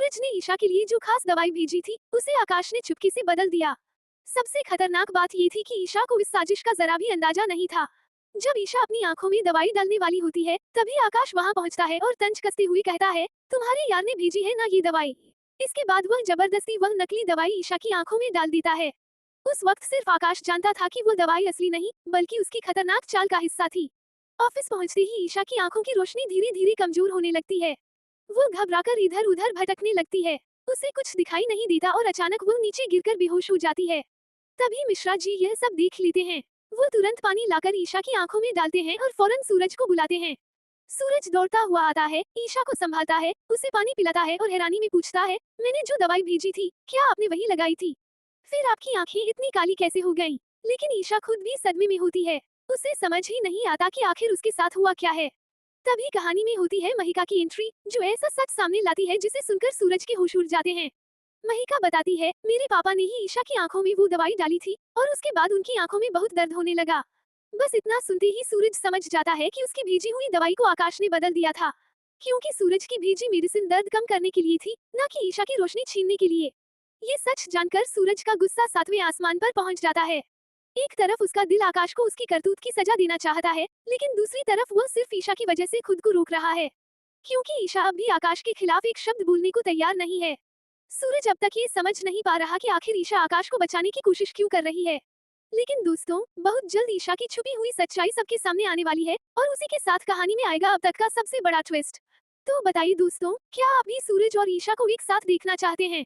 सूरज ने ईशा के लिए जो खास दवाई भेजी थी उसे आकाश ने चुपके से बदल दिया। सबसे खतरनाक बात ये थी कि ईशा को इस साजिश का जरा भी अंदाजा नहीं था। जब ईशा अपनी आंखों में दवाई डालने वाली होती है तभी आकाश वहां पहुंचता है और तंज कसते हुए कहता है, तुम्हारे यार ने भेजी है ना ये दवाई। इसके बाद वह जबरदस्ती वह नकली दवाई ईशा की आंखों में डाल देता है। उस वक्त सिर्फ आकाश जानता था कि वो दवाई असली नहीं बल्कि उसकी खतरनाक चाल का हिस्सा थी। ऑफिस पहुंचते ही ईशा की आंखों की रोशनी धीरे धीरे कमजोर होने लगती है। वो घबराकर इधर उधर भटकने लगती है। उसे कुछ दिखाई नहीं देता और अचानक वो नीचे गिरकर बेहोश हो जाती है। तभी मिश्रा जी यह सब देख लेते हैं। वो तुरंत पानी लाकर ईशा की आंखों में डालते हैं और फौरन सूरज को बुलाते हैं। सूरज दौड़ता हुआ आता है, ईशा को संभालता है, उसे पानी पिलाता है और हैरानी में पूछता है, मैंने जो दवाई भेजी थी क्या आपने वही लगाई थी? फिर आपकी आंखें इतनी काली कैसे हो गईं? लेकिन ईशा खुद भी सदमे में होती है। उसे समझ ही नहीं आता कि आखिर उसके साथ हुआ क्या है। तभी कहानी में होती है महिका की एंट्री, जो ऐसा सच सामने लाती है जिसे सुनकर सूरज के होश उड़ जाते हैं। महिका बताती है, मेरे पापा ने ही ईशा की आंखों में वो दवाई डाली थी और उसके बाद उनकी आंखों में बहुत दर्द होने लगा। बस इतना सुनते ही सूरज समझ जाता है कि उसकी भेजी हुई दवाई को आकाश ने बदल दिया था, क्योंकि सूरज की भेजी मेडिसिन दर्द कम करने के लिए थी, न कि ईशा की रोशनी छीनने के लिए। ये सच जानकर सूरज का गुस्सा सातवें आसमान पर पहुंच जाता है। एक तरफ उसका दिल आकाश को उसकी करतूत की सजा देना चाहता है, लेकिन दूसरी तरफ वह सिर्फ ईशा की वजह से खुद को रोक रहा है, क्योंकि ईशा अब भी आकाश के खिलाफ एक शब्द बोलने को तैयार नहीं है। सूरज अब तक ये समझ नहीं पा रहा कि आखिर ईशा आकाश को बचाने की कोशिश क्यों कर रही है। लेकिन दोस्तों, बहुत जल्द ईशा की छुपी हुई सच्चाई सबके सामने आने वाली है और उसी के साथ कहानी में आएगा अब तक का सबसे बड़ा ट्विस्ट। तो बताइए दोस्तों, क्या आप भी सूरज और ईशा को एक साथ देखना चाहते हैं?